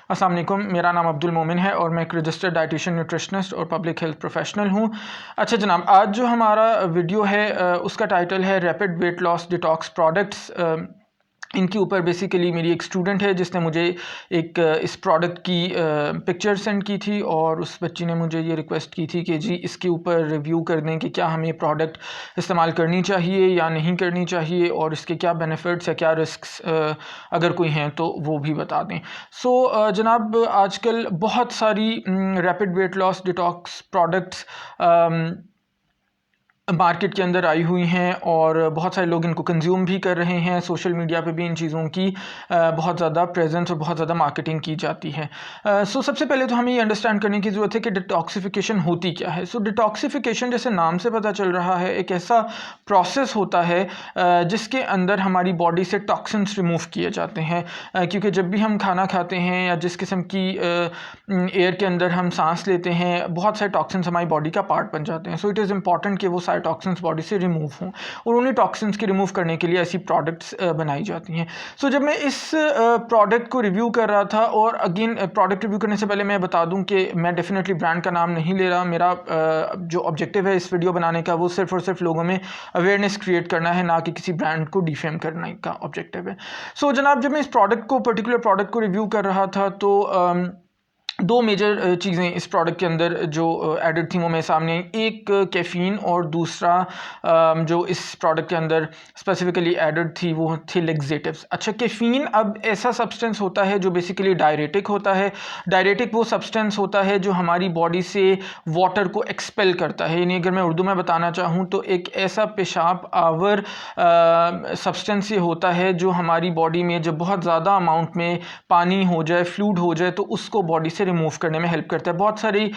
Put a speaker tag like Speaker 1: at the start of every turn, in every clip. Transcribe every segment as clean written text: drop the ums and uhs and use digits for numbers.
Speaker 1: अस्सलाम वालेकुम, मेरा नाम अब्दुल मोमिन है और मैं एक रजिस्टर्ड डाइटिशियन, न्यूट्रिशनिस्ट और पब्लिक हेल्थ प्रोफेशनल हूँ। अच्छा जनाब, आज जो हमारा वीडियो है उसका टाइटल है rapid weight loss detox products. इनके ऊपर बेसिकली मेरी एक स्टूडेंट है जिसने मुझे एक इस प्रोडक्ट की पिक्चर सेंड की थी और उस बच्ची ने मुझे ये रिक्वेस्ट की थी कि जी इसके ऊपर रिव्यू कर दें कि क्या हमें प्रोडक्ट इस्तेमाल करनी चाहिए या नहीं करनी चाहिए और इसके क्या बेनिफिट्स या क्या रिस्क्स अगर कोई हैं तो वो भी बता दें। जनाब, आजकल बहुत सारी rapid weight loss detox products market के अंदर आई हुई हैं और बहुत सारे लोग इनको कंज्यूम भी कर रहे हैं। सोशल मीडिया पे भी इन चीज़ों की बहुत ज़्यादा प्रेजेंस और बहुत ज़्यादा मार्केटिंग की जाती है। सबसे पहले तो हमें ये अंडरस्टैंड करने की ज़रूरत है कि डिटॉक्सिफिकेशन होती क्या है। डिटॉक्सिफिकेशन जैसे नाम से पता चल रहा है, एक ऐसा प्रोसेस होता है जिसके अंदर हमारी बॉडी से टॉक्सिन्स रिमूव किए जाते हैं। क्योंकि जब भी हम खाना खाते हैं या जिस किस्म की एयर के अंदर हम सांस लेते हैं, बहुत सारे टॉक्सिन्स हमारी बॉडी का पार्ट बन जाते हैं। इट इज़ इंपॉर्टेंट कि वो टॉक्सिन्स बॉडी से रिमूव हों और उन्हीं टॉक्सिन्स की रिमूव करने के लिए ऐसी प्रोडक्ट्स बनाई जाती हैं। जब मैं इस प्रोडक्ट को रिव्यू कर रहा था, और अगेन प्रोडक्ट रिव्यू करने से पहले मैं बता दूं कि मैं डेफिनेटली ब्रांड का नाम नहीं ले रहा। मेरा जो ऑब्जेक्टिव है इस वीडियो बनाने का वो सिर्फ और सिर्फ लोगों में अवेयरनेस क्रिएट करना है, ना कि किसी ब्रांड को डिफेम करने का ऑब्जेक्टिव है। जनाब, जब मैं इस पर्टिकुलर प्रोडक्ट को रिव्यू कर रहा था तो दो मेजर चीज़ें इस प्रोडक्ट के अंदर जो एडेड थी वो मेरे सामने आई। एक कैफ़ीन और दूसरा जो इस प्रोडक्ट के अंदर स्पेसिफिकली एडेड थी वो थे लेक्सेटिव्स। अच्छा, कैफ़ीन अब ऐसा सब्सटेंस होता है जो बेसिकली डायरेटिक होता है। डायरेटिक वो सब्सटेंस होता है जो हमारी बॉडी से वाटर को एक्सपेल करता है। यानी अगर मैं उर्दू में बताना चाहूँ तो एक ऐसा पेशाब आवर सब्सटेंस ये होता है जो हमारी बॉडी में जब बहुत ज़्यादा अमाउंट में पानी हो जाए, फ्लूइड हो जाए, तो उसको बॉडी से रिमूव करने में हेल्प करता है। बहुत सारी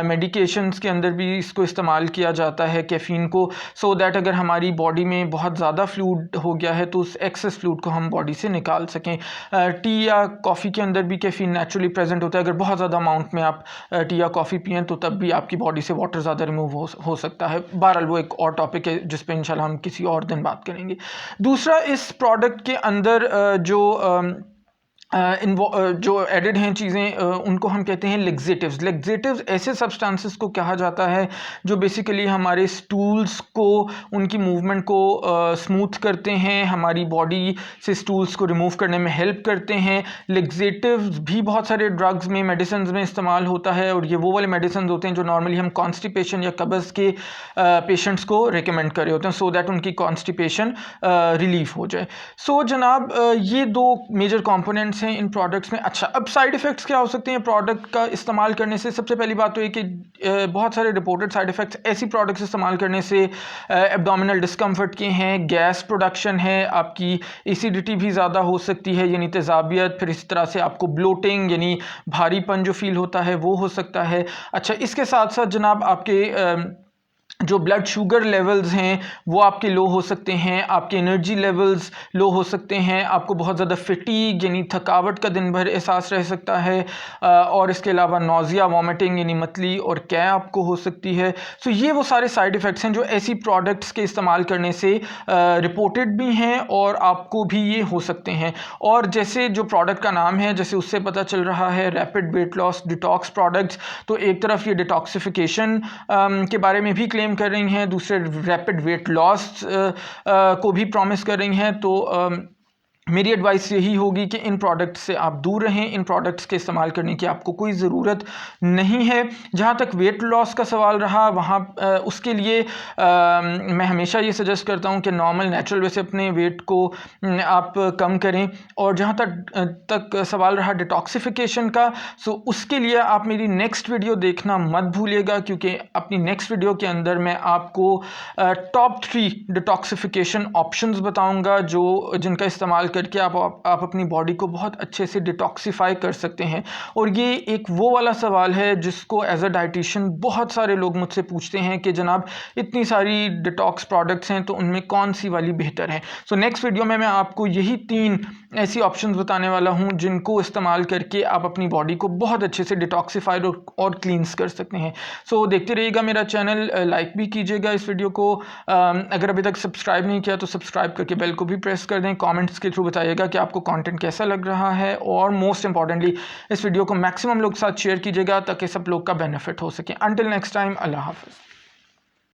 Speaker 1: मेडिकेशंस के अंदर भी इसको इस्तेमाल किया जाता है कैफ़ीन को, सो दैट अगर हमारी बॉडी में बहुत ज़्यादा फ्लूइड हो गया है तो उस एक्सेस फ्लूइड को हम बॉडी से निकाल सकें। टी या कॉफ़ी के अंदर भी कैफ़ीन नेचुरली प्रेजेंट होता है। अगर बहुत ज़्यादा अमाउंट में आप टी या कॉफ़ी पिएँ तो तब भी आपकी बॉडी से वाटर ज़्यादा रिमूव हो सकता है। बहरहाल वो एक और टॉपिक है जिस पर इंशाल्लाह हम किसी और दिन बात करेंगे। दूसरा, इस प्रोडक्ट के अंदर जो एडेड हैं चीज़ें उनको हम कहते हैं लेक्सेटिव्स। लेक्सेटिव्स ऐसे सब्सटेंसेस को कहा जाता है जो बेसिकली हमारे स्टूल्स को, उनकी मूवमेंट को स्मूथ करते हैं, हमारी बॉडी से स्टूल्स को रिमूव करने में हेल्प करते हैं। लेक्सेटिव्स भी बहुत सारे ड्रग्स में, मेडिसिन में इस्तेमाल होता है और ये वो वाले मेडिसिन होते हैं जो नॉर्मली हम कॉन्स्टिपेशन या कब्ज़ के पेशेंट्स को रिकमेंड कर रहे होते हैं, सो दैट उनकी कॉन्स्टिपेशन रिलीफ हो जाए। जनाब, ये दो मेजर कॉम्पोनेंट्स हैं इन प्रोडक्ट्स में। अच्छा, अब साइड इफ़ेक्ट्स क्या हो सकते हैं प्रोडक्ट का इस्तेमाल करने से? सबसे पहली बात तो ये कि बहुत सारे रिपोर्टेड साइड इफ़ेक्ट्स ऐसी प्रोडक्ट्स इस्तेमाल करने से एब्डोमिनल डिस्कम्फर्ट के हैं, गैस प्रोडक्शन है, आपकी एसिडिटी भी ज़्यादा हो सकती है यानी तेज़ाबियत, फिर इस तरह से आपको ब्लोटिंग यानी भारीपन जो फील होता है वो हो सकता है। अच्छा, इसके साथ साथ जनाब आपके जो ब्लड शुगर लेवल्स हैं वो आपके लो हो सकते हैं, आपके एनर्जी लेवल्स लो हो सकते हैं, आपको बहुत ज़्यादा फिटीग यानी थकावट का दिन भर एहसास रह सकता है, और इसके अलावा नौजिया, वॉमिटिंग यानी मतली और कै आपको हो सकती है। ये वो सारे साइड इफ़ेक्ट्स हैं जो ऐसी प्रोडक्ट्स के इस्तेमाल करने से रिपोर्टेड भी हैं और आपको भी ये हो सकते हैं। और जैसे जो प्रोडक्ट का नाम है, जैसे उससे पता चल रहा है rapid weight loss detox products, तो एक तरफ ये डिटॉक्सिफिकेशन के बारे में भी क्लेम कर रही हैं, दूसरे रैपिड वेट लॉस को भी प्रॉमिस कर रही हैं। मेरी एडवाइस यही होगी कि इन प्रोडक्ट्स से आप दूर रहें, इन प्रोडक्ट्स के इस्तेमाल करने की आपको कोई ज़रूरत नहीं है। जहाँ तक वेट लॉस का सवाल रहा, वहाँ उसके लिए मैं हमेशा ये सजेस्ट करता हूँ कि नॉर्मल नेचुरल वे से अपने वेट को आप कम करें। और जहाँ तक सवाल रहा डिटॉक्सिफिकेशन का, उसके लिए आप मेरी नेक्स्ट वीडियो देखना मत भूलिएगा, क्योंकि अपनी नेक्स्ट वीडियो के अंदर मैं आपको टॉप 3 डिटॉक्सिफिकेशन ऑप्शंस बताऊँगा जिनका इस्तेमाल करके आप अपनी बॉडी को बहुत अच्छे से डिटॉक्सिफाई कर सकते हैं। और ये एक वो वाला सवाल है जिसको एज अ डाइटिशियन बहुत सारे लोग मुझसे पूछते हैं कि जनाब इतनी सारी डिटॉक्स प्रोडक्ट्स हैं तो उनमें कौन सी वाली बेहतर है। नेक्स्ट वीडियो में मैं आपको यही 3 ऐसी ऑप्शंस बताने वाला हूँ जिनको इस्तेमाल करके आप अपनी बॉडी को बहुत अच्छे से डिटॉक्सिफाइड और क्लींस कर सकते हैं। सो देखते रहिएगा मेरा चैनल, लाइक भी कीजिएगा इस वीडियो को। अगर अभी तक सब्सक्राइब नहीं किया तो सब्सक्राइब करके बेल को भी प्रेस कर दें। कमेंट्स के थ्रू बताइएगा कि आपको कंटेंट कैसा लग रहा है, और मोस्ट इंपॉर्टेंटली इस वीडियो को मैक्सिमम लोग के साथ शेयर कीजिएगा ताकि सब लोग का बेनिफिट हो सके। अंटिल नेक्स्ट टाइम, अल्लाह हाफ़िज़।